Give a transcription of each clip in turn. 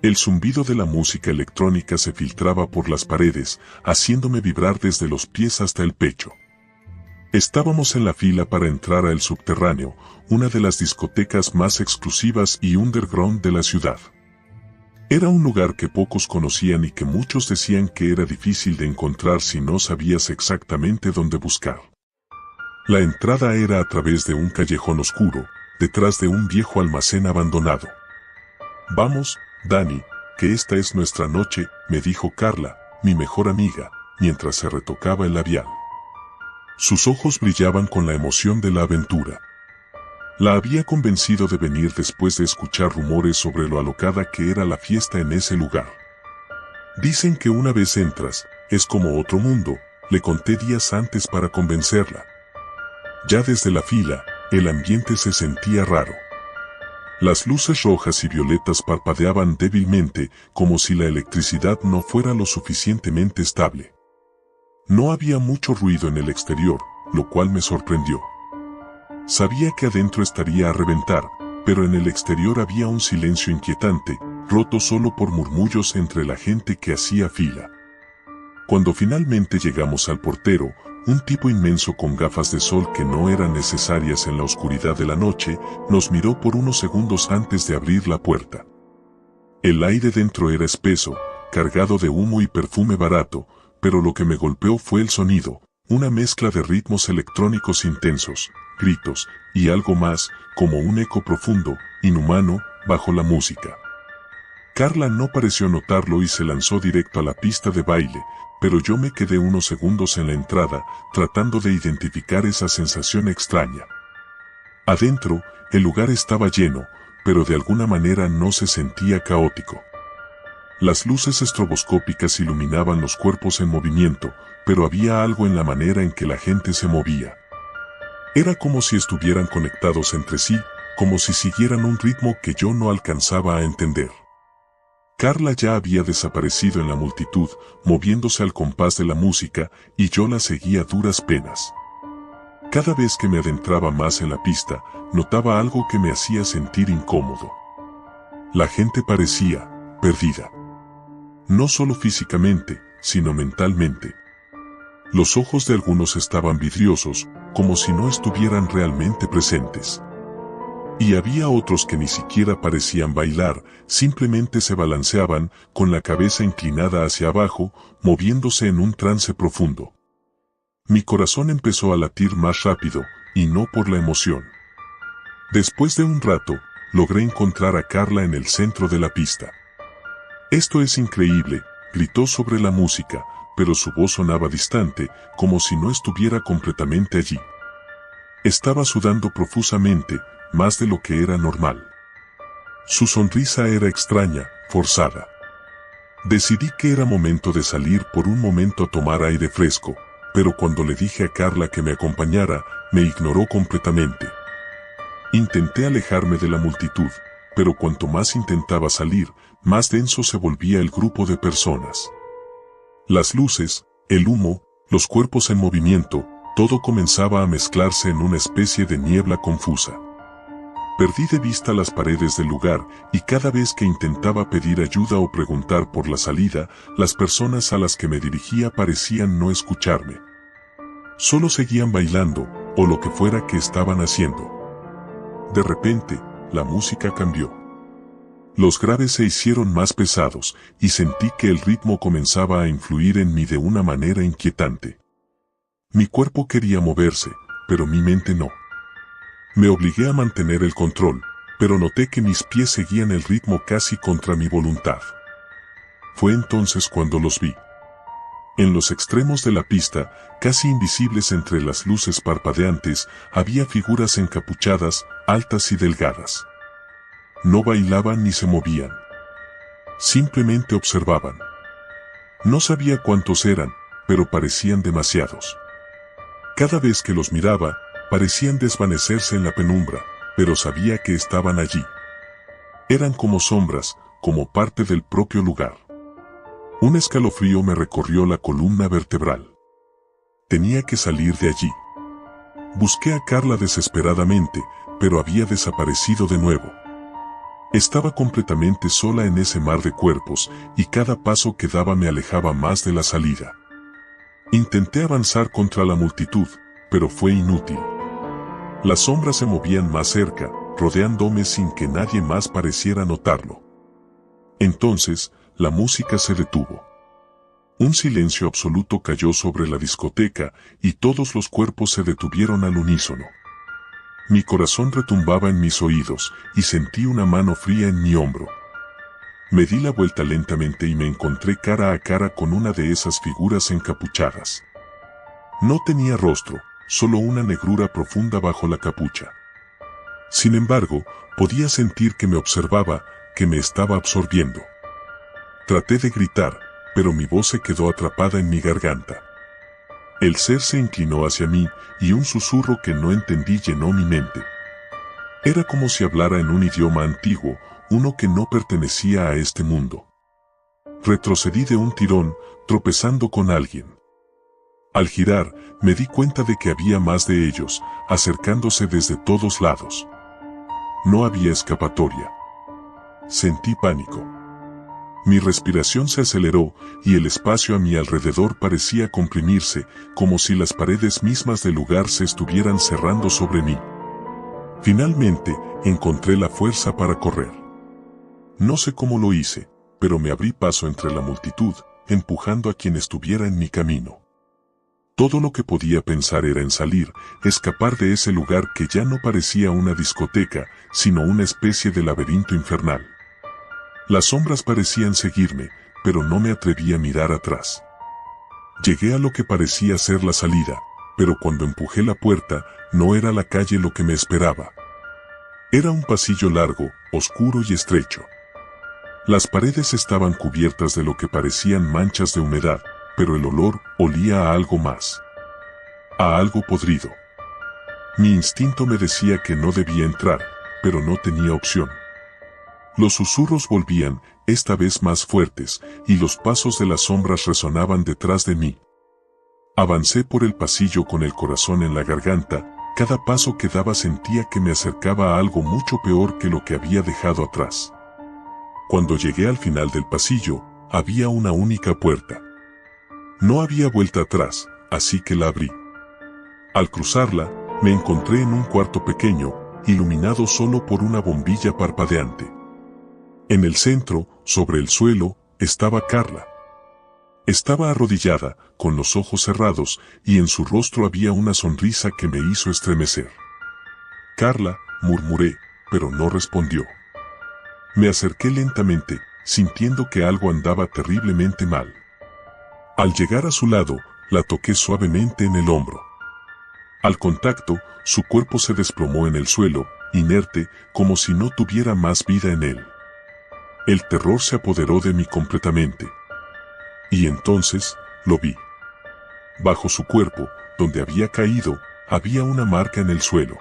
El zumbido de la música electrónica se filtraba por las paredes, haciéndome vibrar desde los pies hasta el pecho. Estábamos en la fila para entrar a El Subterráneo, una de las discotecas más exclusivas y underground de la ciudad. Era un lugar que pocos conocían y que muchos decían que era difícil de encontrar si no sabías exactamente dónde buscar. La entrada era a través de un callejón oscuro, detrás de un viejo almacén abandonado. «Vamos, Dani, que esta es nuestra noche», me dijo Carla, mi mejor amiga, mientras se retocaba el labial. Sus ojos brillaban con la emoción de la aventura. La había convencido de venir después de escuchar rumores sobre lo alocada que era la fiesta en ese lugar. «Dicen que una vez entras, es como otro mundo», le conté días antes para convencerla. Ya desde la fila, el ambiente se sentía raro. Las luces rojas y violetas parpadeaban débilmente, como si la electricidad no fuera lo suficientemente estable. No había mucho ruido en el exterior, lo cual me sorprendió. Sabía que adentro estaría a reventar, pero en el exterior había un silencio inquietante, roto solo por murmullos entre la gente que hacía fila. Cuando finalmente llegamos al portero, un tipo inmenso con gafas de sol que no eran necesarias en la oscuridad de la noche, nos miró por unos segundos antes de abrir la puerta. El aire dentro era espeso, cargado de humo y perfume barato, pero lo que me golpeó fue el sonido, una mezcla de ritmos electrónicos intensos, gritos, y algo más, como un eco profundo, inhumano, bajo la música. Carla no pareció notarlo y se lanzó directo a la pista de baile, pero yo me quedé unos segundos en la entrada, tratando de identificar esa sensación extraña. Adentro, el lugar estaba lleno, pero de alguna manera no se sentía caótico. Las luces estroboscópicas iluminaban los cuerpos en movimiento, pero había algo en la manera en que la gente se movía. Era como si estuvieran conectados entre sí, como si siguieran un ritmo que yo no alcanzaba a entender. Carla ya había desaparecido en la multitud, moviéndose al compás de la música, y yo la seguía a duras penas. Cada vez que me adentraba más en la pista, notaba algo que me hacía sentir incómodo. La gente parecía perdida. No solo físicamente, sino mentalmente. Los ojos de algunos estaban vidriosos, como si no estuvieran realmente presentes. Y había otros que ni siquiera parecían bailar, simplemente se balanceaban, con la cabeza inclinada hacia abajo, moviéndose en un trance profundo. Mi corazón empezó a latir más rápido, y no por la emoción. Después de un rato, logré encontrar a Carla en el centro de la pista. «Esto es increíble», gritó sobre la música, pero su voz sonaba distante, como si no estuviera completamente allí. Estaba sudando profusamente, más de lo que era normal. Su sonrisa era extraña, forzada. Decidí que era momento de salir por un momento a tomar aire fresco, pero cuando le dije a Carla que me acompañara, me ignoró completamente. Intenté alejarme de la multitud, pero cuanto más intentaba salir, más denso se volvía el grupo de personas. Las luces, el humo, los cuerpos en movimiento, todo comenzaba a mezclarse en una especie de niebla confusa. Perdí de vista las paredes del lugar, y cada vez que intentaba pedir ayuda o preguntar por la salida, las personas a las que me dirigía parecían no escucharme. Solo seguían bailando, o lo que fuera que estaban haciendo. De repente, la música cambió. Los graves se hicieron más pesados, y sentí que el ritmo comenzaba a influir en mí de una manera inquietante. Mi cuerpo quería moverse, pero mi mente no. Me obligué a mantener el control, pero noté que mis pies seguían el ritmo casi contra mi voluntad. Fue entonces cuando los vi. En los extremos de la pista, casi invisibles entre las luces parpadeantes, había figuras encapuchadas, altas y delgadas. No bailaban ni se movían. Simplemente observaban. No sabía cuántos eran, pero parecían demasiados. Cada vez que los miraba, parecían desvanecerse en la penumbra, pero sabía que estaban allí. Eran como sombras, como parte del propio lugar. Un escalofrío me recorrió la columna vertebral. Tenía que salir de allí. Busqué a Carla desesperadamente, pero había desaparecido de nuevo. Estaba completamente sola en ese mar de cuerpos, y cada paso que daba me alejaba más de la salida. Intenté avanzar contra la multitud, pero fue inútil. Las sombras se movían más cerca, rodeándome sin que nadie más pareciera notarlo. Entonces, la música se detuvo. Un silencio absoluto cayó sobre la discoteca, y todos los cuerpos se detuvieron al unísono. Mi corazón retumbaba en mis oídos, y sentí una mano fría en mi hombro. Me di la vuelta lentamente y me encontré cara a cara con una de esas figuras encapuchadas. No tenía rostro, solo una negrura profunda bajo la capucha. Sin embargo, podía sentir que me observaba, que me estaba absorbiendo. Traté de gritar, pero mi voz se quedó atrapada en mi garganta. El ser se inclinó hacia mí, y un susurro que no entendí llenó mi mente. Era como si hablara en un idioma antiguo, uno que no pertenecía a este mundo. Retrocedí de un tirón, tropezando con alguien. Al girar, me di cuenta de que había más de ellos, acercándose desde todos lados. No había escapatoria. Sentí pánico. Mi respiración se aceleró, y el espacio a mi alrededor parecía comprimirse, como si las paredes mismas del lugar se estuvieran cerrando sobre mí. Finalmente, encontré la fuerza para correr. No sé cómo lo hice, pero me abrí paso entre la multitud, empujando a quien estuviera en mi camino. Todo lo que podía pensar era en salir, escapar de ese lugar que ya no parecía una discoteca, sino una especie de laberinto infernal. Las sombras parecían seguirme, pero no me atreví a mirar atrás. Llegué a lo que parecía ser la salida, pero cuando empujé la puerta, no era la calle lo que me esperaba. Era un pasillo largo, oscuro y estrecho. Las paredes estaban cubiertas de lo que parecían manchas de humedad, pero el olor olía a algo más. A algo podrido. Mi instinto me decía que no debía entrar, pero no tenía opción. Los susurros volvían, esta vez más fuertes, y los pasos de las sombras resonaban detrás de mí. Avancé por el pasillo con el corazón en la garganta, cada paso que daba sentía que me acercaba a algo mucho peor que lo que había dejado atrás. Cuando llegué al final del pasillo, había una única puerta. No había vuelta atrás, así que la abrí. Al cruzarla, me encontré en un cuarto pequeño, iluminado solo por una bombilla parpadeante. En el centro, sobre el suelo, estaba Carla. Estaba arrodillada, con los ojos cerrados, y en su rostro había una sonrisa que me hizo estremecer. «Carla», murmuré, pero no respondió. Me acerqué lentamente, sintiendo que algo andaba terriblemente mal. Al llegar a su lado, la toqué suavemente en el hombro. Al contacto, su cuerpo se desplomó en el suelo, inerte, como si no tuviera más vida en él. El terror se apoderó de mí completamente. Y entonces, lo vi. Bajo su cuerpo, donde había caído, había una marca en el suelo.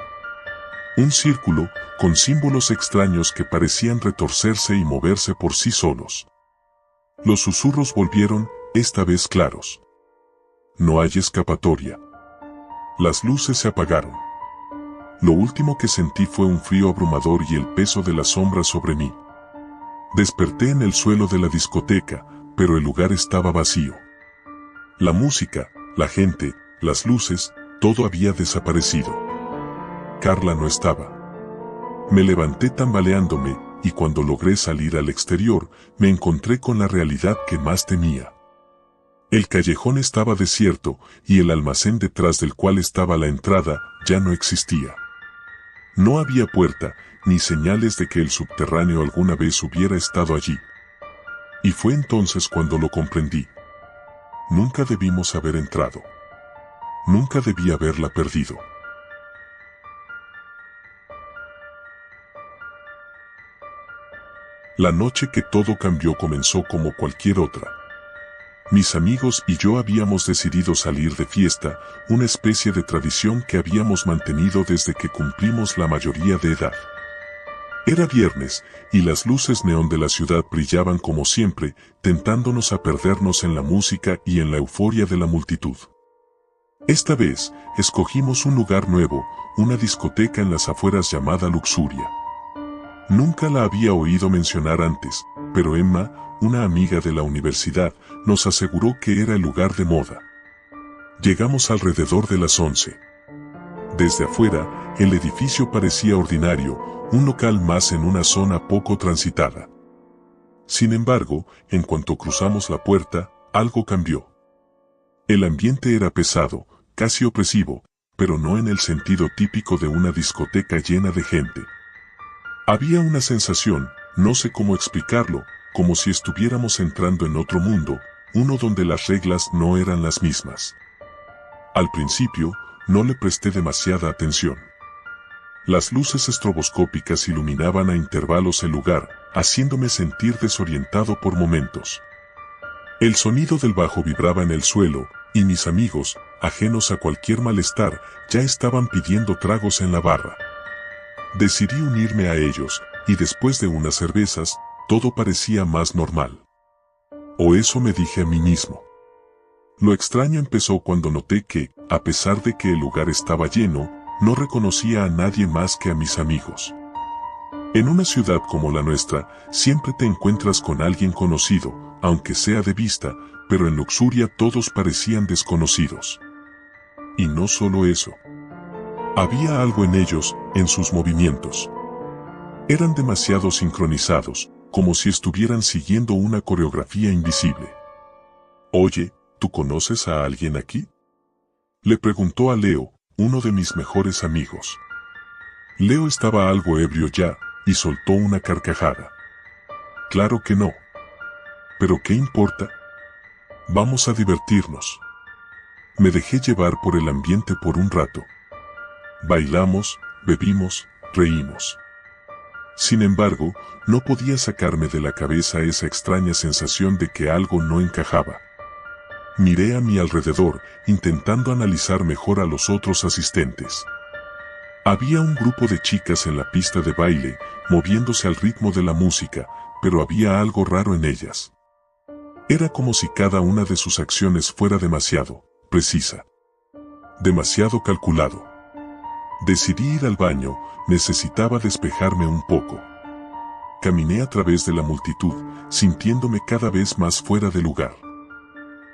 Un círculo, con símbolos extraños que parecían retorcerse y moverse por sí solos. Los susurros volvieron, esta vez claros. No hay escapatoria. Las luces se apagaron. Lo último que sentí fue un frío abrumador y el peso de las sombras sobre mí. Desperté en el suelo de la discoteca, pero el lugar estaba vacío. La música, la gente, las luces, todo había desaparecido. Carla no estaba. Me levanté tambaleándome, y cuando logré salir al exterior, me encontré con la realidad que más temía. El callejón estaba desierto, y el almacén detrás del cual estaba la entrada, ya no existía. No había puerta, ni señales de que el subterráneo alguna vez hubiera estado allí. Y fue entonces cuando lo comprendí. Nunca debimos haber entrado. Nunca debí haberla perdido. La noche que todo cambió comenzó como cualquier otra. Mis amigos y yo habíamos decidido salir de fiesta, una especie de tradición que habíamos mantenido desde que cumplimos la mayoría de edad. Era viernes, y las luces neón de la ciudad brillaban como siempre, tentándonos a perdernos en la música y en la euforia de la multitud. Esta vez, escogimos un lugar nuevo, una discoteca en las afueras llamada Luxuria. Nunca la había oído mencionar antes, pero Emma, una amiga de la universidad, nos aseguró que era el lugar de moda. Llegamos alrededor de las 11. Desde afuera, el edificio parecía ordinario, un local más en una zona poco transitada. Sin embargo, en cuanto cruzamos la puerta, algo cambió. El ambiente era pesado, casi opresivo, pero no en el sentido típico de una discoteca llena de gente. Había una sensación, no sé cómo explicarlo, como si estuviéramos entrando en otro mundo, uno donde las reglas no eran las mismas. Al principio, no le presté demasiada atención. Las luces estroboscópicas iluminaban a intervalos el lugar, haciéndome sentir desorientado por momentos. El sonido del bajo vibraba en el suelo, y mis amigos, ajenos a cualquier malestar, ya estaban pidiendo tragos en la barra. Decidí unirme a ellos, y después de unas cervezas, todo parecía más normal. O eso me dije a mí mismo. Lo extraño empezó cuando noté que, a pesar de que el lugar estaba lleno, no reconocía a nadie más que a mis amigos. En una ciudad como la nuestra, siempre te encuentras con alguien conocido, aunque sea de vista, pero en Luxuria todos parecían desconocidos. Y no solo eso. Había algo en ellos, en sus movimientos. Eran demasiado sincronizados, como si estuvieran siguiendo una coreografía invisible. Oye, ¿tú conoces a alguien aquí? Le preguntó a Leo, uno de mis mejores amigos. Leo estaba algo ebrio ya, y soltó una carcajada. Claro que no. ¿Pero qué importa? Vamos a divertirnos. Me dejé llevar por el ambiente por un rato. Bailamos, bebimos, reímos. Sin embargo, no podía sacarme de la cabeza esa extraña sensación de que algo no encajaba. Miré a mi alrededor, intentando analizar mejor a los otros asistentes. Había un grupo de chicas en la pista de baile, moviéndose al ritmo de la música, pero había algo raro en ellas. Era como si cada una de sus acciones fuera demasiado precisa. Demasiado calculado. Decidí ir al baño, necesitaba despejarme un poco. Caminé a través de la multitud, sintiéndome cada vez más fuera de lugar.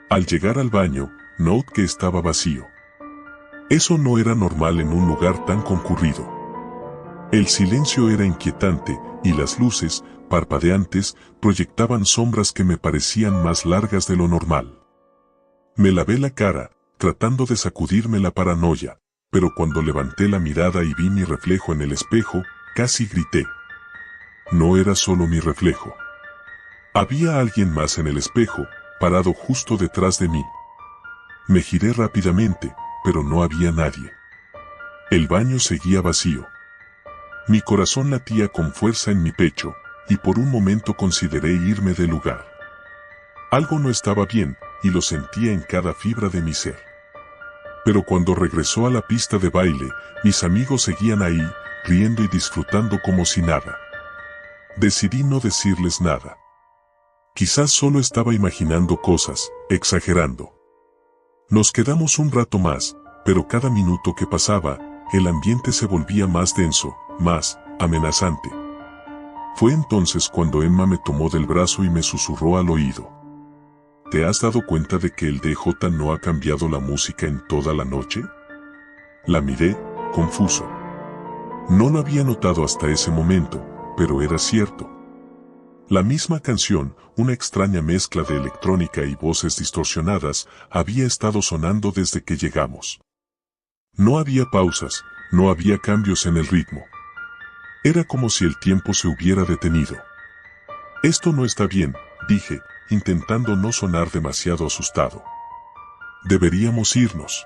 Al llegar al baño, noté que estaba vacío. Eso no era normal en un lugar tan concurrido. El silencio era inquietante, y las luces, parpadeantes, proyectaban sombras que me parecían más largas de lo normal. Me lavé la cara, tratando de sacudirme la paranoia, pero cuando levanté la mirada y vi mi reflejo en el espejo, casi grité. No era solo mi reflejo. Había alguien más en el espejo, parado justo detrás de mí. Me giré rápidamente, pero no había nadie. El baño seguía vacío. Mi corazón latía con fuerza en mi pecho, y por un momento consideré irme del lugar. Algo no estaba bien, y lo sentía en cada fibra de mi ser. Pero cuando regresó a la pista de baile, mis amigos seguían ahí, riendo y disfrutando como si nada. Decidí no decirles nada. Quizás solo estaba imaginando cosas, exagerando. Nos quedamos un rato más, pero cada minuto que pasaba, el ambiente se volvía más denso, más amenazante. Fue entonces cuando Emma me tomó del brazo y me susurró al oído. ¿Te has dado cuenta de que el DJ no ha cambiado la música en toda la noche? La miré, confuso. No lo había notado hasta ese momento, pero era cierto. La misma canción, una extraña mezcla de electrónica y voces distorsionadas, había estado sonando desde que llegamos. No había pausas, no había cambios en el ritmo. Era como si el tiempo se hubiera detenido. Esto no está bien, dije, intentando no sonar demasiado asustado. Deberíamos irnos.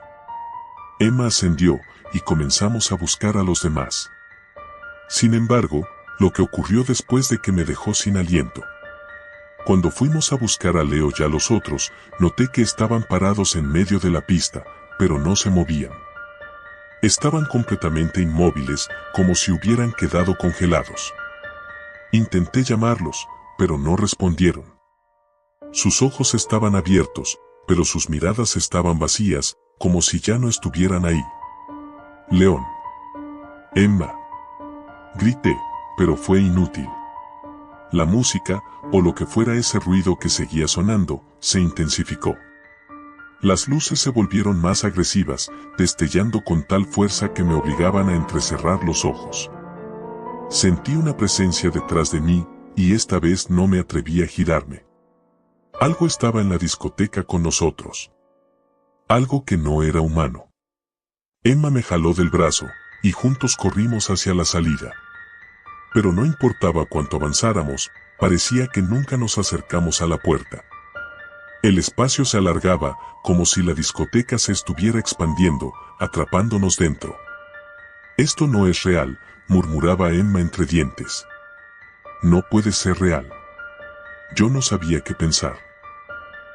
Emma ascendió, y comenzamos a buscar a los demás. Sin embargo, lo que ocurrió después de que me dejó sin aliento. Cuando fuimos a buscar a Leo y a los otros, noté que estaban parados en medio de la pista, pero no se movían. Estaban completamente inmóviles, como si hubieran quedado congelados. Intenté llamarlos, pero no respondieron. Sus ojos estaban abiertos, pero sus miradas estaban vacías, como si ya no estuvieran ahí. León. Emma. Grité, pero fue inútil. La música, o lo que fuera ese ruido que seguía sonando, se intensificó. Las luces se volvieron más agresivas, destellando con tal fuerza que me obligaban a entrecerrar los ojos. Sentí una presencia detrás de mí, y esta vez no me atreví a girarme. Algo estaba en la discoteca con nosotros. Algo que no era humano. Emma me jaló del brazo, y juntos corrimos hacia la salida. Pero no importaba cuánto avanzáramos, parecía que nunca nos acercamos a la puerta. El espacio se alargaba, como si la discoteca se estuviera expandiendo, atrapándonos dentro. «Esto no es real», murmuraba Emma entre dientes. «No puede ser real». Yo no sabía qué pensar.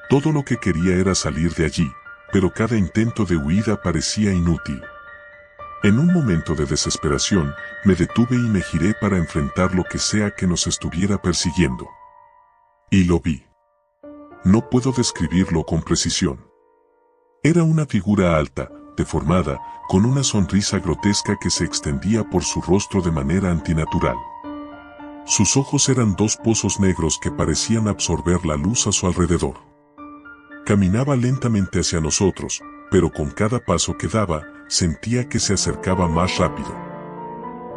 Todo lo que quería era salir de allí, pero cada intento de huida parecía inútil. En un momento de desesperación, me detuve y me giré para enfrentar lo que sea que nos estuviera persiguiendo. Y lo vi. No puedo describirlo con precisión. Era una figura alta, deformada, con una sonrisa grotesca que se extendía por su rostro de manera antinatural. Sus ojos eran dos pozos negros que parecían absorber la luz a su alrededor. Caminaba lentamente hacia nosotros, pero con cada paso que daba, sentía que se acercaba más rápido.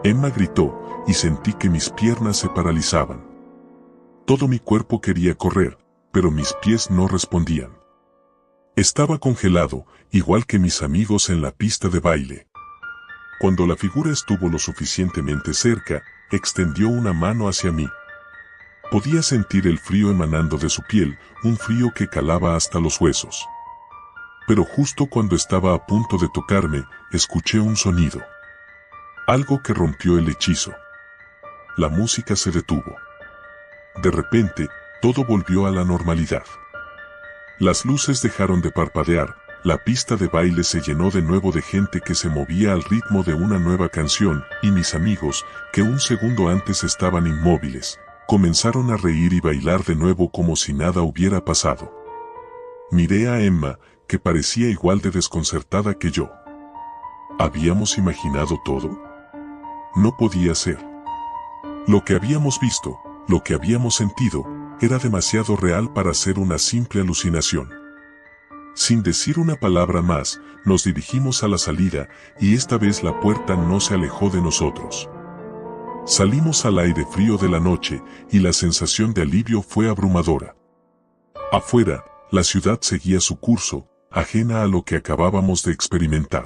Emma gritó, y sentí que mis piernas se paralizaban. Todo mi cuerpo quería correr, pero mis pies no respondían. Estaba congelado, igual que mis amigos en la pista de baile. Cuando la figura estuvo lo suficientemente cerca, extendió una mano hacia mí. Podía sentir el frío emanando de su piel, un frío que calaba hasta los huesos. Pero justo cuando estaba a punto de tocarme, escuché un sonido. Algo que rompió el hechizo. La música se detuvo. De repente, todo volvió a la normalidad. Las luces dejaron de parpadear, la pista de baile se llenó de nuevo de gente que se movía al ritmo de una nueva canción, y mis amigos, que un segundo antes estaban inmóviles, comenzaron a reír y bailar de nuevo como si nada hubiera pasado. Miré a Emma, que parecía igual de desconcertada que yo. ¿Habíamos imaginado todo? No podía ser. Lo que habíamos visto, lo que habíamos sentido, era demasiado real para ser una simple alucinación. Sin decir una palabra más, nos dirigimos a la salida, y esta vez la puerta no se alejó de nosotros. Salimos al aire frío de la noche, y la sensación de alivio fue abrumadora. Afuera, la ciudad seguía su curso, ajena a lo que acabábamos de experimentar.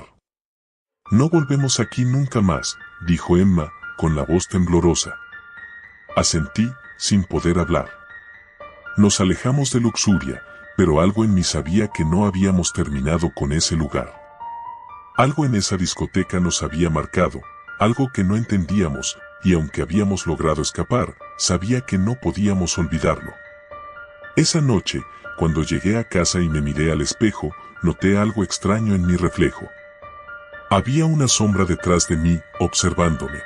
«No volvemos aquí nunca más», dijo Emma, con la voz temblorosa. Asentí, sin poder hablar. Nos alejamos de Luxuria, pero algo en mí sabía que no habíamos terminado con ese lugar. Algo en esa discoteca nos había marcado, algo que no entendíamos, y aunque habíamos logrado escapar, sabía que no podíamos olvidarlo. Esa noche, cuando llegué a casa y me miré al espejo, noté algo extraño en mi reflejo. Había una sombra detrás de mí, observándome.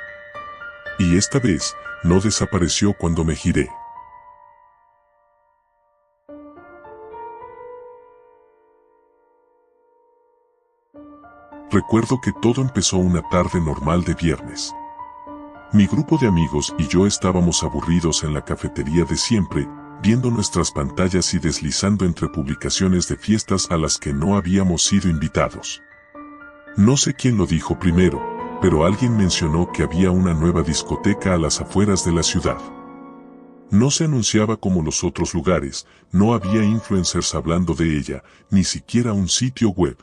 Y esta vez, no desapareció cuando me giré. Recuerdo que todo empezó una tarde normal de viernes. Mi grupo de amigos y yo estábamos aburridos en la cafetería de siempre, viendo nuestras pantallas y deslizando entre publicaciones de fiestas a las que no habíamos sido invitados. No sé quién lo dijo primero, pero alguien mencionó que había una nueva discoteca a las afueras de la ciudad. No se anunciaba como los otros lugares, no había influencers hablando de ella, ni siquiera un sitio web.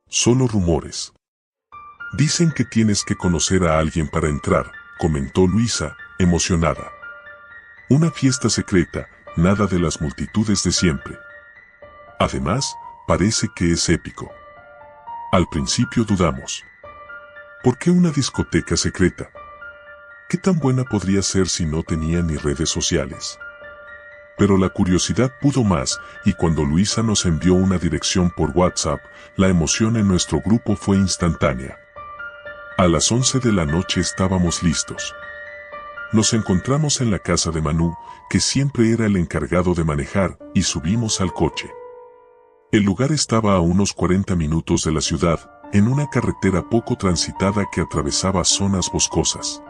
Solo rumores. «Dicen que tienes que conocer a alguien para entrar», comentó Luisa, emocionada. «Una fiesta secreta, nada de las multitudes de siempre. Además, parece que es épico». Al principio dudamos. ¿Por qué una discoteca secreta? ¿Qué tan buena podría ser si no tenía ni redes sociales? Pero la curiosidad pudo más, y cuando Luisa nos envió una dirección por WhatsApp, la emoción en nuestro grupo fue instantánea. A las 11 de la noche estábamos listos. Nos encontramos en la casa de Manu, que siempre era el encargado de manejar, y subimos al coche. El lugar estaba a unos 40 minutos de la ciudad, en una carretera poco transitada que atravesaba zonas boscosas.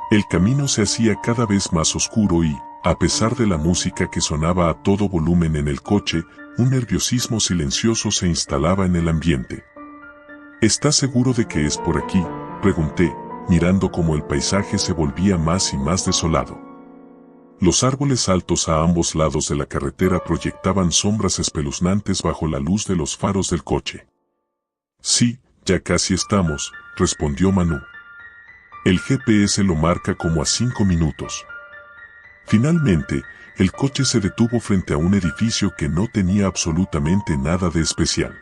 El camino se hacía cada vez más oscuro y, a pesar de la música que sonaba a todo volumen en el coche, un nerviosismo silencioso se instalaba en el ambiente. ¿Estás seguro de que es por aquí?, pregunté, mirando cómo el paisaje se volvía más y más desolado. Los árboles altos a ambos lados de la carretera proyectaban sombras espeluznantes bajo la luz de los faros del coche. Sí, ya casi estamos, respondió Manu. El GPS lo marca como a 5 minutos. Finalmente, el coche se detuvo frente a un edificio que no tenía absolutamente nada de especial.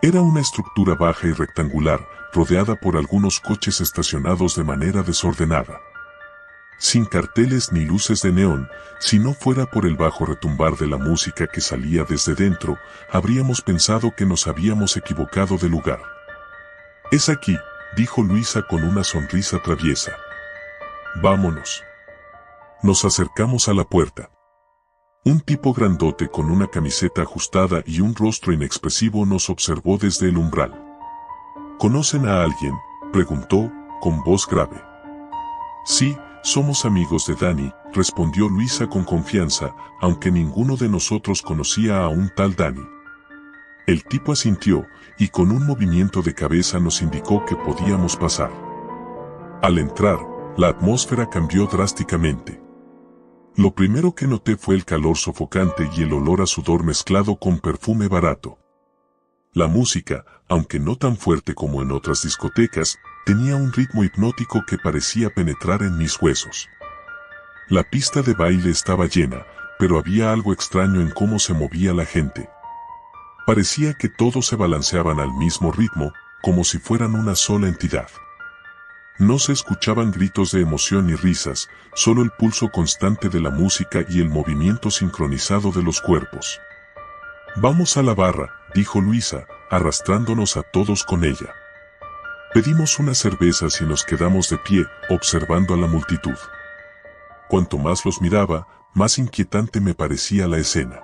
Era una estructura baja y rectangular, rodeada por algunos coches estacionados de manera desordenada. Sin carteles ni luces de neón, si no fuera por el bajo retumbar de la música que salía desde dentro, habríamos pensado que nos habíamos equivocado de lugar. «Es aquí», dijo Luisa con una sonrisa traviesa. «Vámonos». Nos acercamos a la puerta. Un tipo grandote con una camiseta ajustada y un rostro inexpresivo nos observó desde el umbral. «¿Conocen a alguien?», preguntó, con voz grave. «Sí, somos amigos de Dani», respondió Luisa con confianza, aunque ninguno de nosotros conocía a un tal Dani. El tipo asintió, y con un movimiento de cabeza nos indicó que podíamos pasar. Al entrar, la atmósfera cambió drásticamente. Lo primero que noté fue el calor sofocante y el olor a sudor mezclado con perfume barato. La música, aunque no tan fuerte como en otras discotecas, tenía un ritmo hipnótico que parecía penetrar en mis huesos. La pista de baile estaba llena, pero había algo extraño en cómo se movía la gente. Parecía que todos se balanceaban al mismo ritmo, como si fueran una sola entidad. No se escuchaban gritos de emoción ni risas, solo el pulso constante de la música y el movimiento sincronizado de los cuerpos. «Vamos a la barra», dijo Luisa, arrastrándonos a todos con ella. Pedimos unas cervezas y nos quedamos de pie, observando a la multitud. Cuanto más los miraba, más inquietante me parecía la escena.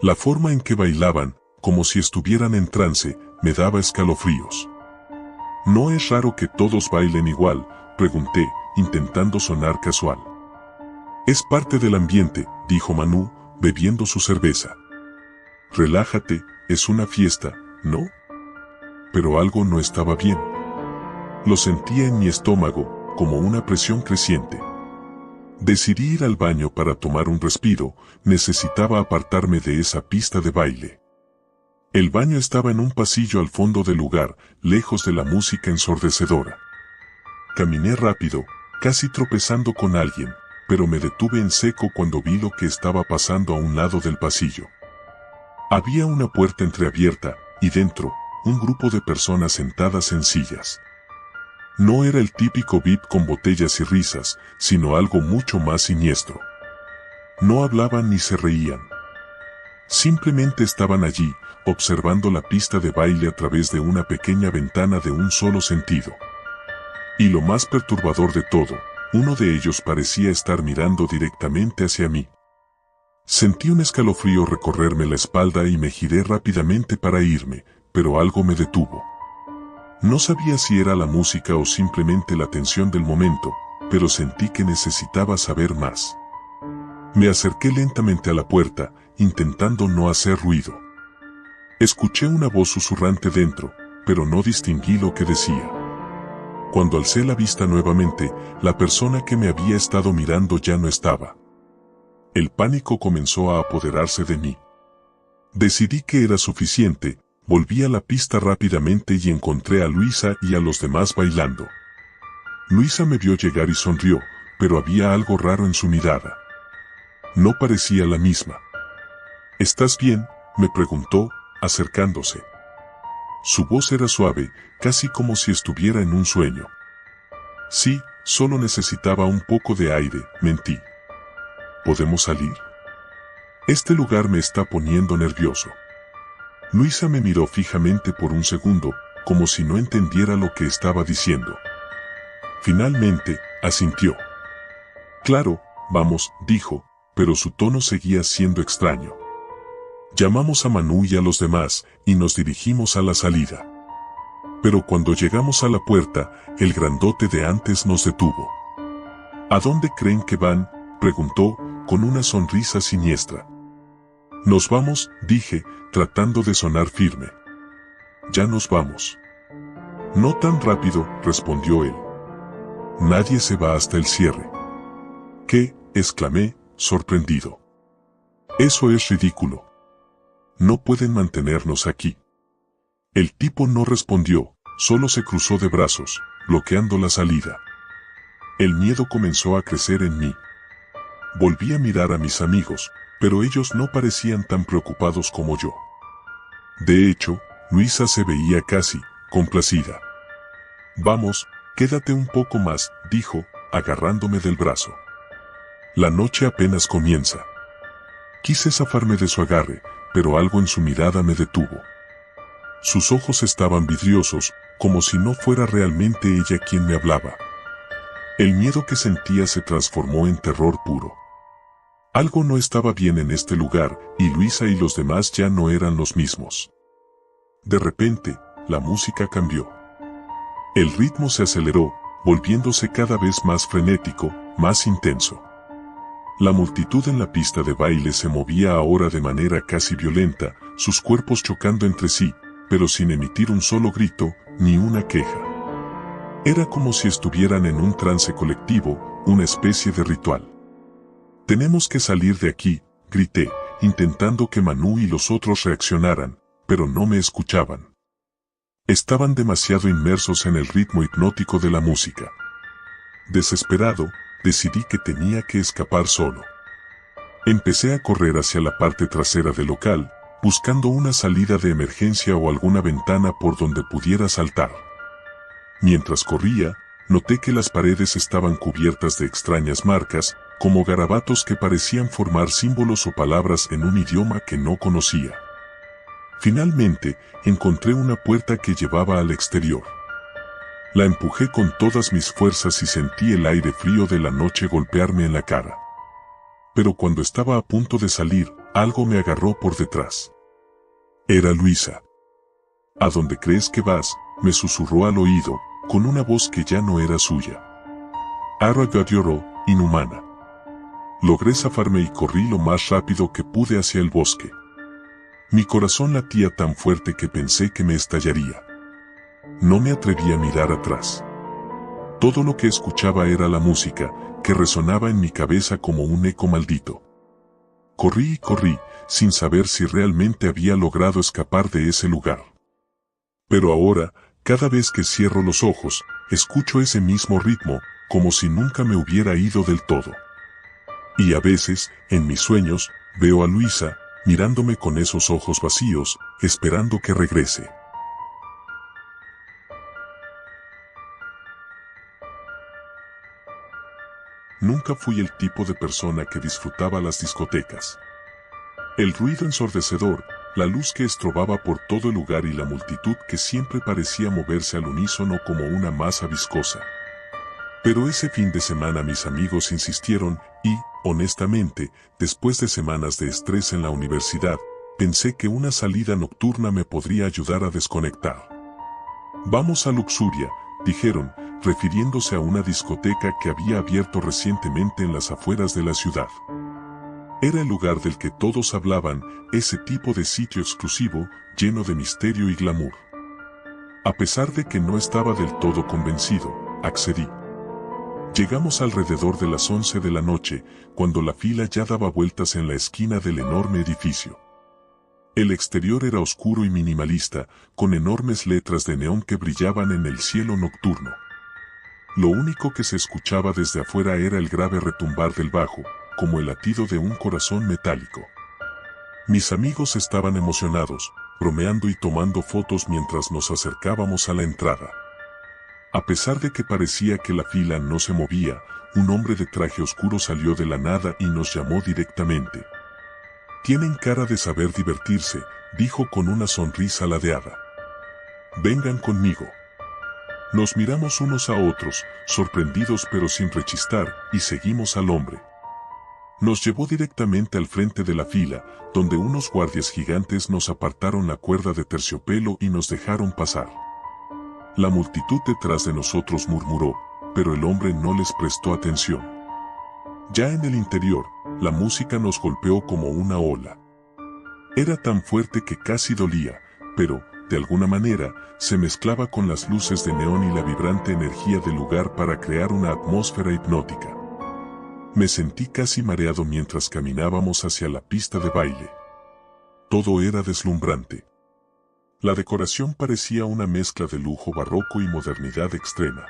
La forma en que bailaban, como si estuvieran en trance, me daba escalofríos. «¿No es raro que todos bailen igual?», pregunté, intentando sonar casual. «Es parte del ambiente», dijo Manu, bebiendo su cerveza. «Relájate, es una fiesta, ¿no?». Pero algo no estaba bien. Lo sentía en mi estómago, como una presión creciente. Decidí ir al baño para tomar un respiro, necesitaba apartarme de esa pista de baile. El baño estaba en un pasillo al fondo del lugar, lejos de la música ensordecedora. Caminé rápido, casi tropezando con alguien, pero me detuve en seco cuando vi lo que estaba pasando a un lado del pasillo. Había una puerta entreabierta, y dentro, un grupo de personas sentadas en sillas. No era el típico VIP con botellas y risas, sino algo mucho más siniestro. No hablaban ni se reían. Simplemente estaban allí, observando la pista de baile a través de una pequeña ventana de un solo sentido. Y lo más perturbador de todo, uno de ellos parecía estar mirando directamente hacia mí. Sentí un escalofrío recorrerme la espalda y me giré rápidamente para irme, pero algo me detuvo. No sabía si era la música o simplemente la tensión del momento, pero sentí que necesitaba saber más. Me acerqué lentamente a la puerta, intentando no hacer ruido. Escuché una voz susurrante dentro, pero no distinguí lo que decía. Cuando alcé la vista nuevamente, la persona que me había estado mirando ya no estaba. El pánico comenzó a apoderarse de mí. Decidí que era suficiente, volví a la pista rápidamente y encontré a Luisa y a los demás bailando. Luisa me vio llegar y sonrió, pero había algo raro en su mirada. No parecía la misma. «¿Estás bien?», me preguntó, acercándose. Su voz era suave, casi como si estuviera en un sueño. «Sí, solo necesitaba un poco de aire», mentí. «¿Podemos salir? Este lugar me está poniendo nervioso». Luisa me miró fijamente por un segundo, como si no entendiera lo que estaba diciendo. Finalmente, asintió. «Claro, vamos», dijo, pero su tono seguía siendo extraño. Llamamos a Manu y a los demás, y nos dirigimos a la salida. Pero cuando llegamos a la puerta, el grandote de antes nos detuvo. ¿A dónde creen que van?, preguntó, con una sonrisa siniestra. Nos vamos, dije, tratando de sonar firme. Ya nos vamos. No tan rápido, respondió él. Nadie se va hasta el cierre. ¿Qué?, exclamé, sorprendido. Eso es ridículo. No pueden mantenernos aquí. El tipo no respondió, solo se cruzó de brazos, bloqueando la salida. El miedo comenzó a crecer en mí. Volví a mirar a mis amigos, pero ellos no parecían tan preocupados como yo. De hecho, Luisa se veía casi complacida. Vamos, quédate un poco más, dijo, agarrándome del brazo. La noche apenas comienza. Quise zafarme de su agarre, pero algo en su mirada me detuvo. Sus ojos estaban vidriosos, como si no fuera realmente ella quien me hablaba. El miedo que sentía se transformó en terror puro. Algo no estaba bien en este lugar, y Luisa y los demás ya no eran los mismos. De repente, la música cambió. El ritmo se aceleró, volviéndose cada vez más frenético, más intenso. La multitud en la pista de baile se movía ahora de manera casi violenta, sus cuerpos chocando entre sí, pero sin emitir un solo grito, ni una queja. Era como si estuvieran en un trance colectivo, una especie de ritual. Tenemos que salir de aquí, grité, intentando que Manu y los otros reaccionaran, pero no me escuchaban. Estaban demasiado inmersos en el ritmo hipnótico de la música. Desesperado, decidí que tenía que escapar solo. Empecé a correr hacia la parte trasera del local, buscando una salida de emergencia o alguna ventana por donde pudiera saltar. Mientras corría, noté que las paredes estaban cubiertas de extrañas marcas, como garabatos que parecían formar símbolos o palabras en un idioma que no conocía. Finalmente, encontré una puerta que llevaba al exterior. La empujé con todas mis fuerzas y sentí el aire frío de la noche golpearme en la cara. Pero cuando estaba a punto de salir, algo me agarró por detrás. Era Luisa. ¿A dónde crees que vas?, me susurró al oído, con una voz que ya no era suya. Arroyo, inhumana. Logré zafarme y corrí lo más rápido que pude hacia el bosque. Mi corazón latía tan fuerte que pensé que me estallaría. No me atreví a mirar atrás. Todo lo que escuchaba era la música, que resonaba en mi cabeza como un eco maldito. Corrí y corrí, sin saber si realmente había logrado escapar de ese lugar. Pero ahora, cada vez que cierro los ojos, escucho ese mismo ritmo, como si nunca me hubiera ido del todo. Y a veces, en mis sueños, veo a Luisa, mirándome con esos ojos vacíos, esperando que regrese. Nunca fui el tipo de persona que disfrutaba las discotecas. El ruido ensordecedor, la luz que estrobaba por todo el lugar y la multitud que siempre parecía moverse al unísono como una masa viscosa. Pero ese fin de semana mis amigos insistieron y, honestamente, después de semanas de estrés en la universidad, pensé que una salida nocturna me podría ayudar a desconectar. Vamos a Luxuria, dijeron, refiriéndose a una discoteca que había abierto recientemente en las afueras de la ciudad. Era el lugar del que todos hablaban, ese tipo de sitio exclusivo, lleno de misterio y glamour. A pesar de que no estaba del todo convencido, accedí. Llegamos alrededor de las 11 de la noche, cuando la fila ya daba vueltas en la esquina del enorme edificio. El exterior era oscuro y minimalista, con enormes letras de neón que brillaban en el cielo nocturno. Lo único que se escuchaba desde afuera era el grave retumbar del bajo, como el latido de un corazón metálico. Mis amigos estaban emocionados, bromeando y tomando fotos mientras nos acercábamos a la entrada. A pesar de que parecía que la fila no se movía, un hombre de traje oscuro salió de la nada y nos llamó directamente. «Tienen cara de saber divertirse», dijo con una sonrisa ladeada. «Vengan conmigo». Nos miramos unos a otros, sorprendidos pero sin rechistar, y seguimos al hombre. Nos llevó directamente al frente de la fila, donde unos guardias gigantes nos apartaron la cuerda de terciopelo y nos dejaron pasar. La multitud detrás de nosotros murmuró, pero el hombre no les prestó atención. Ya en el interior, la música nos golpeó como una ola. Era tan fuerte que casi dolía, pero, de alguna manera, se mezclaba con las luces de neón y la vibrante energía del lugar para crear una atmósfera hipnótica. Me sentí casi mareado mientras caminábamos hacia la pista de baile. Todo era deslumbrante. La decoración parecía una mezcla de lujo barroco y modernidad extrema.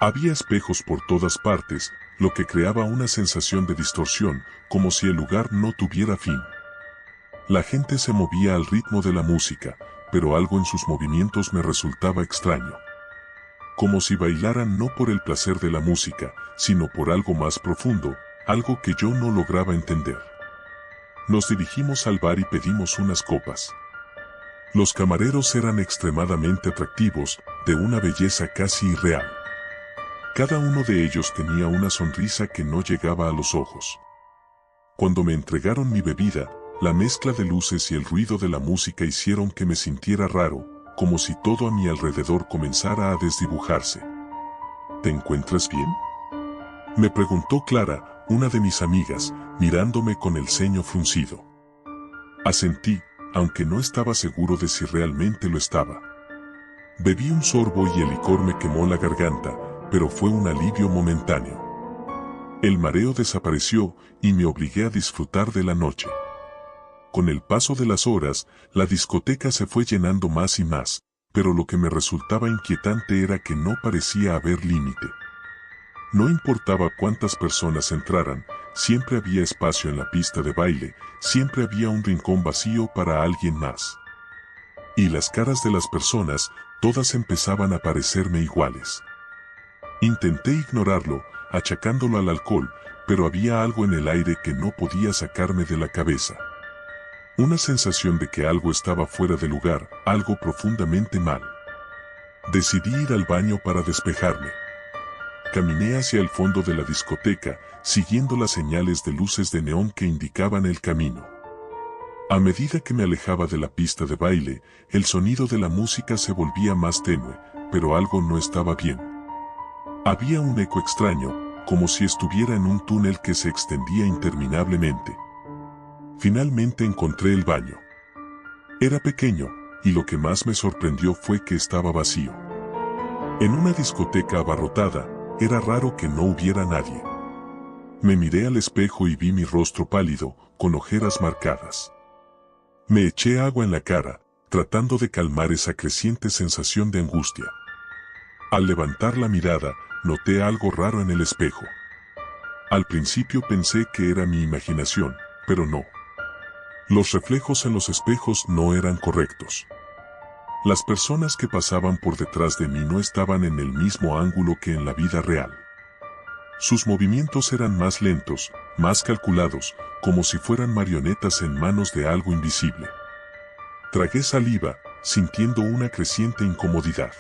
Había espejos por todas partes, lo que creaba una sensación de distorsión, como si el lugar no tuviera fin. La gente se movía al ritmo de la música, pero algo en sus movimientos me resultaba extraño. Como si bailaran no por el placer de la música, sino por algo más profundo, algo que yo no lograba entender. Nos dirigimos al bar y pedimos unas copas. Los camareros eran extremadamente atractivos, de una belleza casi irreal. Cada uno de ellos tenía una sonrisa que no llegaba a los ojos. Cuando me entregaron mi bebida, la mezcla de luces y el ruido de la música hicieron que me sintiera raro, como si todo a mi alrededor comenzara a desdibujarse. ¿Te encuentras bien?, me preguntó Clara, una de mis amigas, mirándome con el ceño fruncido. Asentí, aunque no estaba seguro de si realmente lo estaba. Bebí un sorbo y el licor me quemó la garganta, pero fue un alivio momentáneo. El mareo desapareció y me obligué a disfrutar de la noche. Con el paso de las horas, la discoteca se fue llenando más y más, pero lo que me resultaba inquietante era que no parecía haber límite. No importaba cuántas personas entraran, siempre había espacio en la pista de baile, siempre había un rincón vacío para alguien más. Y las caras de las personas, todas empezaban a parecerme iguales. Intenté ignorarlo, achacándolo al alcohol, pero había algo en el aire que no podía sacarme de la cabeza. Una sensación de que algo estaba fuera de lugar, algo profundamente mal. Decidí ir al baño para despejarme. Caminé hacia el fondo de la discoteca, siguiendo las señales de luces de neón que indicaban el camino. A medida que me alejaba de la pista de baile, el sonido de la música se volvía más tenue, pero algo no estaba bien. Había un eco extraño, como si estuviera en un túnel que se extendía interminablemente. Finalmente encontré el baño. Era pequeño, y lo que más me sorprendió fue que estaba vacío. En una discoteca abarrotada, era raro que no hubiera nadie. Me miré al espejo y vi mi rostro pálido, con ojeras marcadas. Me eché agua en la cara, tratando de calmar esa creciente sensación de angustia. Al levantar la mirada, noté algo raro en el espejo. Al principio pensé que era mi imaginación, pero no. Los reflejos en los espejos no eran correctos. Las personas que pasaban por detrás de mí no estaban en el mismo ángulo que en la vida real. Sus movimientos eran más lentos, más calculados, como si fueran marionetas en manos de algo invisible. Tragué saliva, sintiendo una creciente incomodidad.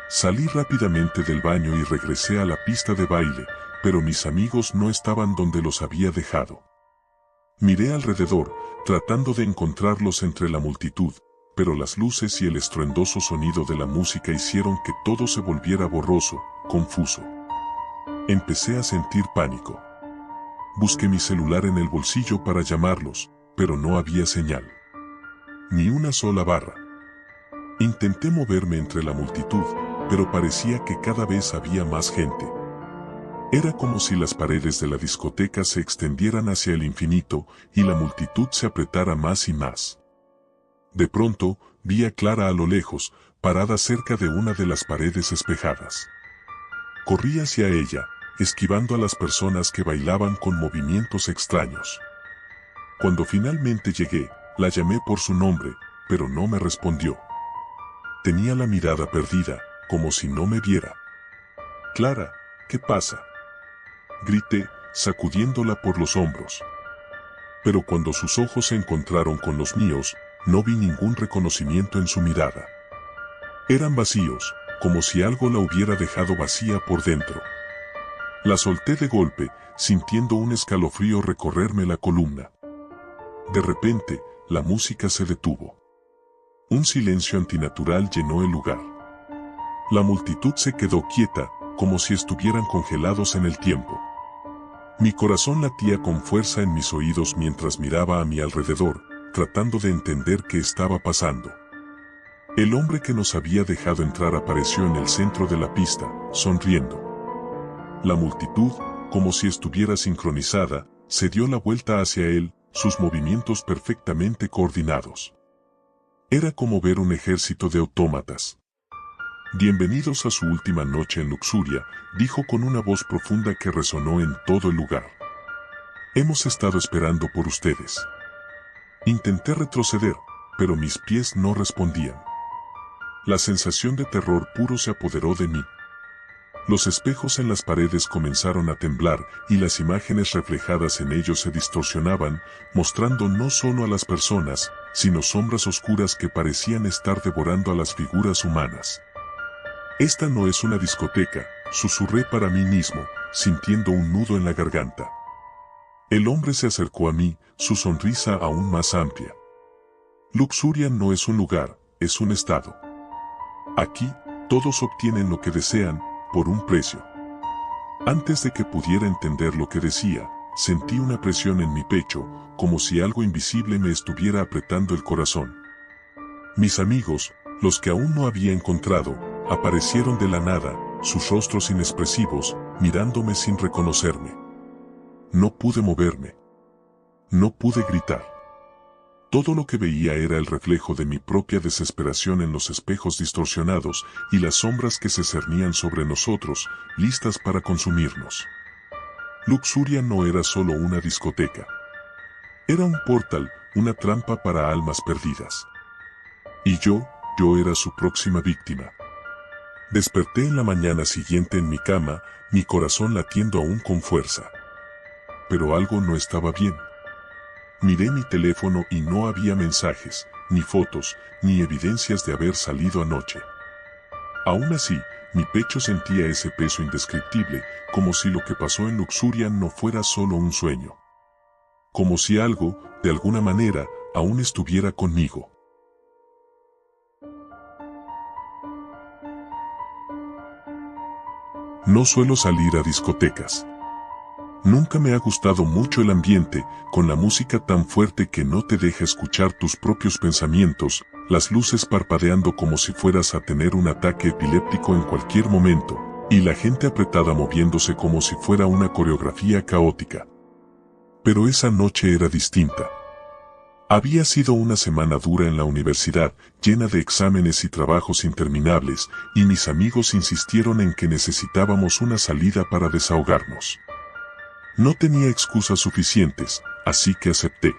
Salí rápidamente del baño y regresé a la pista de baile, pero mis amigos no estaban donde los había dejado. Miré alrededor, tratando de encontrarlos entre la multitud, pero las luces y el estruendoso sonido de la música hicieron que todo se volviera borroso, confuso. Empecé a sentir pánico. Busqué mi celular en el bolsillo para llamarlos, pero no había señal. Ni una sola barra. Intenté moverme entre la multitud, pero parecía que cada vez había más gente. Era como si las paredes de la discoteca se extendieran hacia el infinito y la multitud se apretara más y más. De pronto, vi a Clara a lo lejos, parada cerca de una de las paredes espejadas. Corrí hacia ella, esquivando a las personas que bailaban con movimientos extraños. Cuando finalmente llegué, la llamé por su nombre, pero no me respondió. Tenía la mirada perdida, como si no me viera. «Clara, ¿qué pasa?», grité, sacudiéndola por los hombros. Pero cuando sus ojos se encontraron con los míos, no vi ningún reconocimiento en su mirada. Eran vacíos, como si algo la hubiera dejado vacía por dentro. La solté de golpe, sintiendo un escalofrío recorrerme la columna. De repente, la música se detuvo. Un silencio antinatural llenó el lugar. La multitud se quedó quieta, como si estuvieran congelados en el tiempo. Mi corazón latía con fuerza en mis oídos mientras miraba a mi alrededor, tratando de entender qué estaba pasando. El hombre que nos había dejado entrar apareció en el centro de la pista, sonriendo. La multitud, como si estuviera sincronizada, se dio la vuelta hacia él, sus movimientos perfectamente coordinados. Era como ver un ejército de autómatas. Bienvenidos a su última noche en Luxuria, dijo con una voz profunda que resonó en todo el lugar. Hemos estado esperando por ustedes. Intenté retroceder, pero mis pies no respondían. La sensación de terror puro se apoderó de mí. Los espejos en las paredes comenzaron a temblar y las imágenes reflejadas en ellos se distorsionaban, mostrando no solo a las personas, sino sombras oscuras que parecían estar devorando a las figuras humanas. Esta no es una discoteca, susurré para mí mismo, sintiendo un nudo en la garganta. El hombre se acercó a mí, su sonrisa aún más amplia. Luxuria no es un lugar, es un estado. Aquí, todos obtienen lo que desean, por un precio. Antes de que pudiera entender lo que decía, sentí una presión en mi pecho, como si algo invisible me estuviera apretando el corazón. Mis amigos, los que aún no había encontrado, aparecieron de la nada, sus rostros inexpresivos, mirándome sin reconocerme. No pude moverme. No pude gritar. Todo lo que veía era el reflejo de mi propia desesperación en los espejos distorsionados y las sombras que se cernían sobre nosotros, listas para consumirnos. Luxuria no era solo una discoteca. Era un portal, una trampa para almas perdidas. Y yo era su próxima víctima. Desperté en la mañana siguiente en mi cama, mi corazón latiendo aún con fuerza. Pero algo no estaba bien. Miré mi teléfono y no había mensajes, ni fotos, ni evidencias de haber salido anoche. Aún así, mi pecho sentía ese peso indescriptible, como si lo que pasó en Luxuria no fuera solo un sueño. Como si algo, de alguna manera, aún estuviera conmigo. No suelo salir a discotecas. Nunca me ha gustado mucho el ambiente, con la música tan fuerte que no te deja escuchar tus propios pensamientos, las luces parpadeando como si fueras a tener un ataque epiléptico en cualquier momento, y la gente apretada moviéndose como si fuera una coreografía caótica. Pero esa noche era distinta. Había sido una semana dura en la universidad, llena de exámenes y trabajos interminables, y mis amigos insistieron en que necesitábamos una salida para desahogarnos. No tenía excusas suficientes, así que acepté.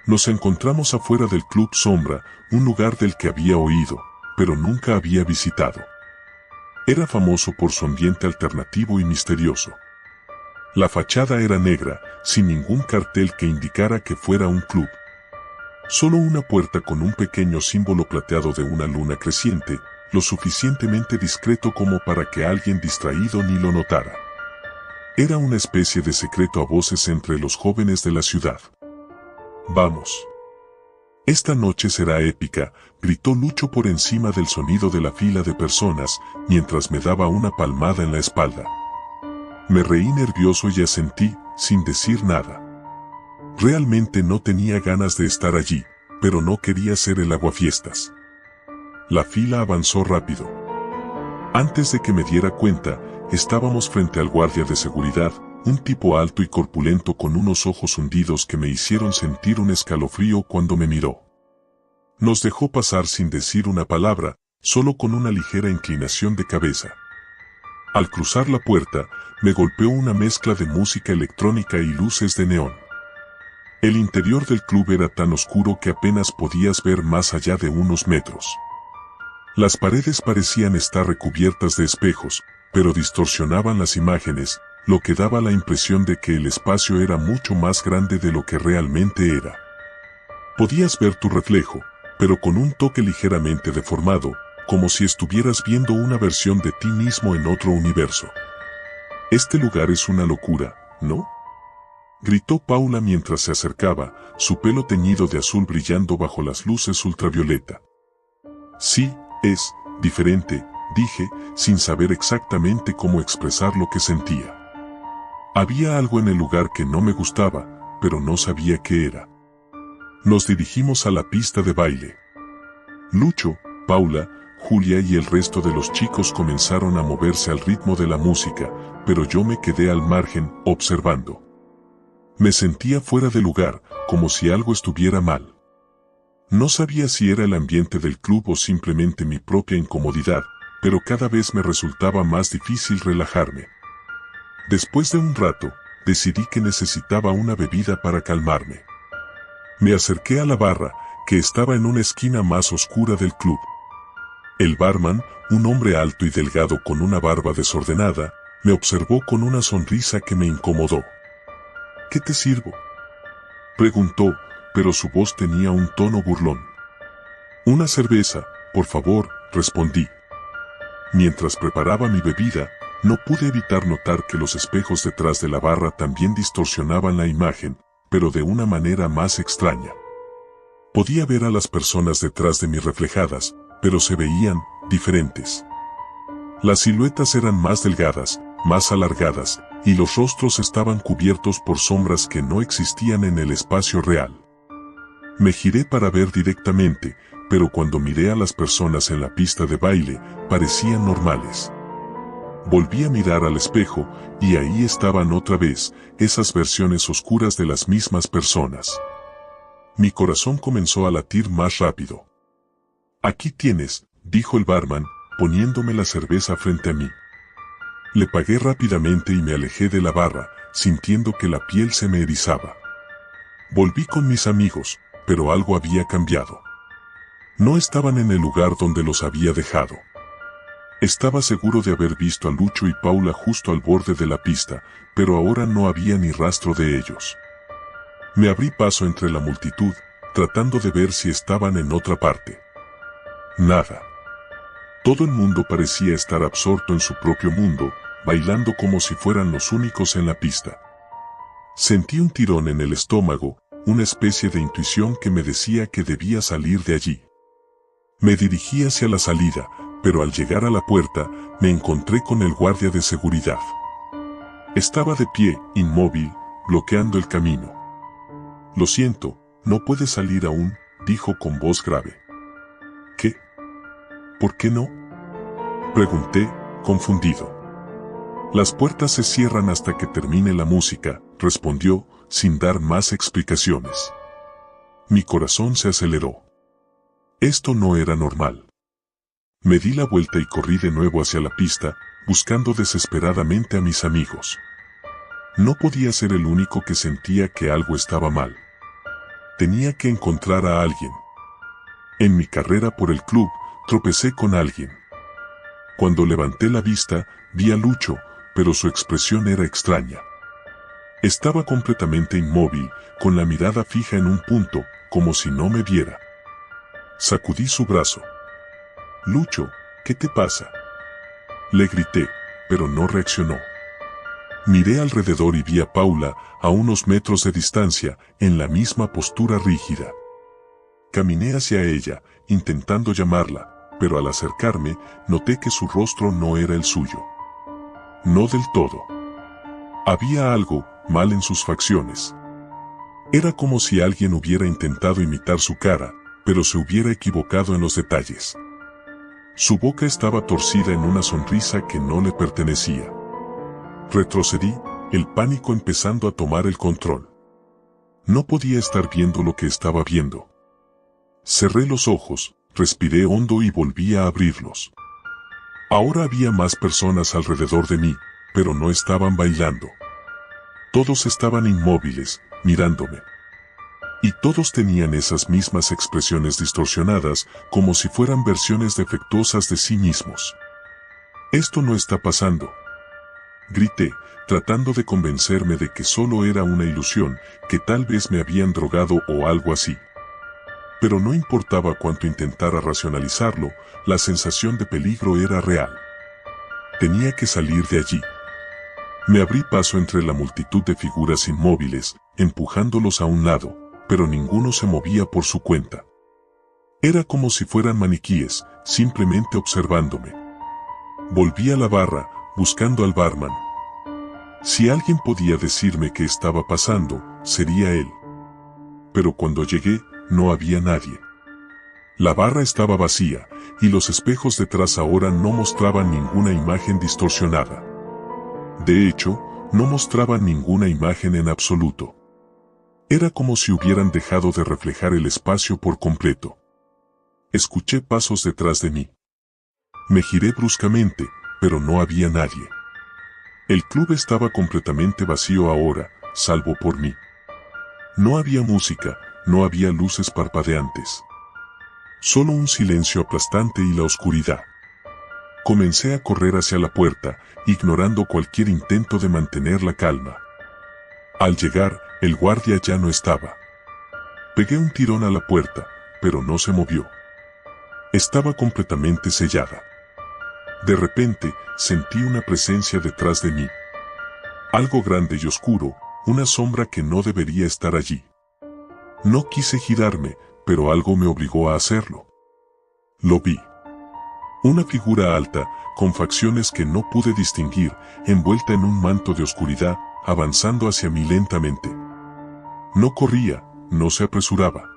Nos encontramos afuera del Club Sombra, un lugar del que había oído, pero nunca había visitado. Era famoso por su ambiente alternativo y misterioso. La fachada era negra, sin ningún cartel que indicara que fuera un club. Solo una puerta con un pequeño símbolo plateado de una luna creciente, lo suficientemente discreto como para que alguien distraído ni lo notara. Era una especie de secreto a voces entre los jóvenes de la ciudad. «Vamos. Esta noche será épica», gritó Lucho por encima del sonido de la fila de personas, mientras me daba una palmada en la espalda. Me reí nervioso y asentí, sin decir nada. Realmente no tenía ganas de estar allí, pero no quería ser el aguafiestas. La fila avanzó rápido. Antes de que me diera cuenta, estábamos frente al guardia de seguridad, un tipo alto y corpulento con unos ojos hundidos que me hicieron sentir un escalofrío cuando me miró. Nos dejó pasar sin decir una palabra, solo con una ligera inclinación de cabeza. Al cruzar la puerta, me golpeó una mezcla de música electrónica y luces de neón. El interior del club era tan oscuro que apenas podías ver más allá de unos metros. Las paredes parecían estar recubiertas de espejos, pero distorsionaban las imágenes, lo que daba la impresión de que el espacio era mucho más grande de lo que realmente era. Podías ver tu reflejo, pero con un toque ligeramente deformado, como si estuvieras viendo una versión de ti mismo en otro universo. Este lugar es una locura, ¿no?, gritó Paula mientras se acercaba, su pelo teñido de azul brillando bajo las luces ultravioleta. Sí, es diferente, dije, sin saber exactamente cómo expresar lo que sentía. Había algo en el lugar que no me gustaba, pero no sabía qué era. Nos dirigimos a la pista de baile. Lucho, Paula, Julia y el resto de los chicos comenzaron a moverse al ritmo de la música, pero yo me quedé al margen, observando. Me sentía fuera de lugar, como si algo estuviera mal. No sabía si era el ambiente del club o simplemente mi propia incomodidad, pero cada vez me resultaba más difícil relajarme. Después de un rato, decidí que necesitaba una bebida para calmarme. Me acerqué a la barra, que estaba en una esquina más oscura del club. El barman, un hombre alto y delgado con una barba desordenada, me observó con una sonrisa que me incomodó. ¿Qué te sirvo?, preguntó, pero su voz tenía un tono burlón. Una cerveza, por favor, respondí. Mientras preparaba mi bebida, no pude evitar notar que los espejos detrás de la barra también distorsionaban la imagen, pero de una manera más extraña. Podía ver a las personas detrás de mí reflejadas, pero se veían diferentes. Las siluetas eran más delgadas, más alargadas, y los rostros estaban cubiertos por sombras que no existían en el espacio real. Me giré para ver directamente, pero cuando miré a las personas en la pista de baile, parecían normales. Volví a mirar al espejo, y ahí estaban otra vez, esas versiones oscuras de las mismas personas. Mi corazón comenzó a latir más rápido. Aquí tienes, dijo el barman, poniéndome la cerveza frente a mí. Le pagué rápidamente y me alejé de la barra, sintiendo que la piel se me erizaba. Volví con mis amigos, pero algo había cambiado. No estaban en el lugar donde los había dejado. Estaba seguro de haber visto a Lucho y Paula justo al borde de la pista, pero ahora no había ni rastro de ellos. Me abrí paso entre la multitud, tratando de ver si estaban en otra parte. Nada. Todo el mundo parecía estar absorto en su propio mundo, bailando como si fueran los únicos en la pista. Sentí un tirón en el estómago, una especie de intuición que me decía que debía salir de allí. Me dirigí hacia la salida, pero al llegar a la puerta, me encontré con el guardia de seguridad. Estaba de pie, inmóvil, bloqueando el camino. Lo siento, no puede salir aún, dijo con voz grave. ¿Qué? ¿Por qué no?, pregunté, confundido. Las puertas se cierran hasta que termine la música, respondió, sin dar más explicaciones. Mi corazón se aceleró. Esto no era normal. Me di la vuelta y corrí de nuevo hacia la pista, buscando desesperadamente a mis amigos. No podía ser el único que sentía que algo estaba mal. Tenía que encontrar a alguien. En mi carrera por el club, tropecé con alguien. Cuando levanté la vista, vi a Lucho, pero su expresión era extraña. Estaba completamente inmóvil, con la mirada fija en un punto, como si no me viera. Sacudí su brazo. Lucho, ¿qué te pasa?, le grité, pero no reaccionó. Miré alrededor y vi a Paula, a unos metros de distancia, en la misma postura rígida. Caminé hacia ella, intentando llamarla, pero al acercarme, noté que su rostro no era el suyo. No del todo. Había algo mal en sus facciones. Era como si alguien hubiera intentado imitar su cara, pero se hubiera equivocado en los detalles. Su boca estaba torcida en una sonrisa que no le pertenecía. Retrocedí, el pánico empezando a tomar el control. No podía estar viendo lo que estaba viendo. Cerré los ojos, respiré hondo y volví a abrirlos. Ahora había más personas alrededor de mí, pero no estaban bailando. Todos estaban inmóviles, mirándome. Y todos tenían esas mismas expresiones distorsionadas, como si fueran versiones defectuosas de sí mismos. «Esto no está pasando», grité, tratando de convencerme de que solo era una ilusión, que tal vez me habían drogado o algo así. Pero no importaba cuánto intentara racionalizarlo, la sensación de peligro era real. Tenía que salir de allí. Me abrí paso entre la multitud de figuras inmóviles, empujándolos a un lado, pero ninguno se movía por su cuenta. Era como si fueran maniquíes, simplemente observándome. Volví a la barra, buscando al barman. Si alguien podía decirme qué estaba pasando, sería él. Pero cuando llegué, no había nadie. La barra estaba vacía, y los espejos detrás ahora no mostraban ninguna imagen distorsionada. De hecho, no mostraban ninguna imagen en absoluto. Era como si hubieran dejado de reflejar el espacio por completo. Escuché pasos detrás de mí. Me giré bruscamente, pero no había nadie. El club estaba completamente vacío ahora, salvo por mí. No había música, no había luces parpadeantes. Solo un silencio aplastante y la oscuridad. Comencé a correr hacia la puerta, ignorando cualquier intento de mantener la calma. Al llegar, el guardia ya no estaba. Pegué un tirón a la puerta, pero no se movió. Estaba completamente sellada. De repente, sentí una presencia detrás de mí. Algo grande y oscuro, una sombra que no debería estar allí. No quise girarme, pero algo me obligó a hacerlo. Lo vi. Una figura alta, con facciones que no pude distinguir, envuelta en un manto de oscuridad, avanzando hacia mí lentamente. No corría, no se apresuraba.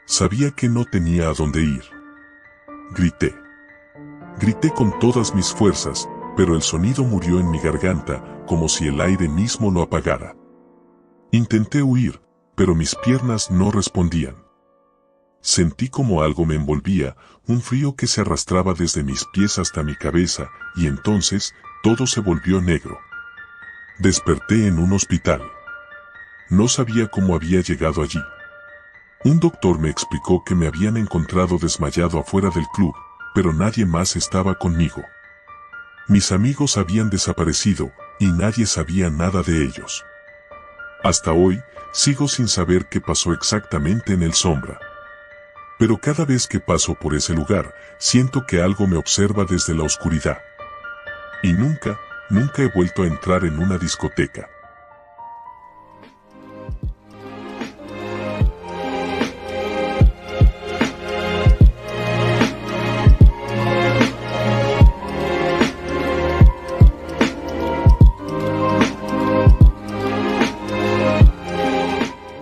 Sabía que no tenía a dónde ir. Grité. Grité con todas mis fuerzas, pero el sonido murió en mi garganta, como si el aire mismo lo apagara. Intenté huir, pero mis piernas no respondían. Sentí como algo me envolvía, un frío que se arrastraba desde mis pies hasta mi cabeza, y entonces, todo se volvió negro. Desperté en un hospital. No sabía cómo había llegado allí. Un doctor me explicó que me habían encontrado desmayado afuera del club, pero nadie más estaba conmigo. Mis amigos habían desaparecido, y nadie sabía nada de ellos. Hasta hoy, sigo sin saber qué pasó exactamente en el Sombra. Pero cada vez que paso por ese lugar, siento que algo me observa desde la oscuridad. Y nunca he vuelto a entrar en una discoteca.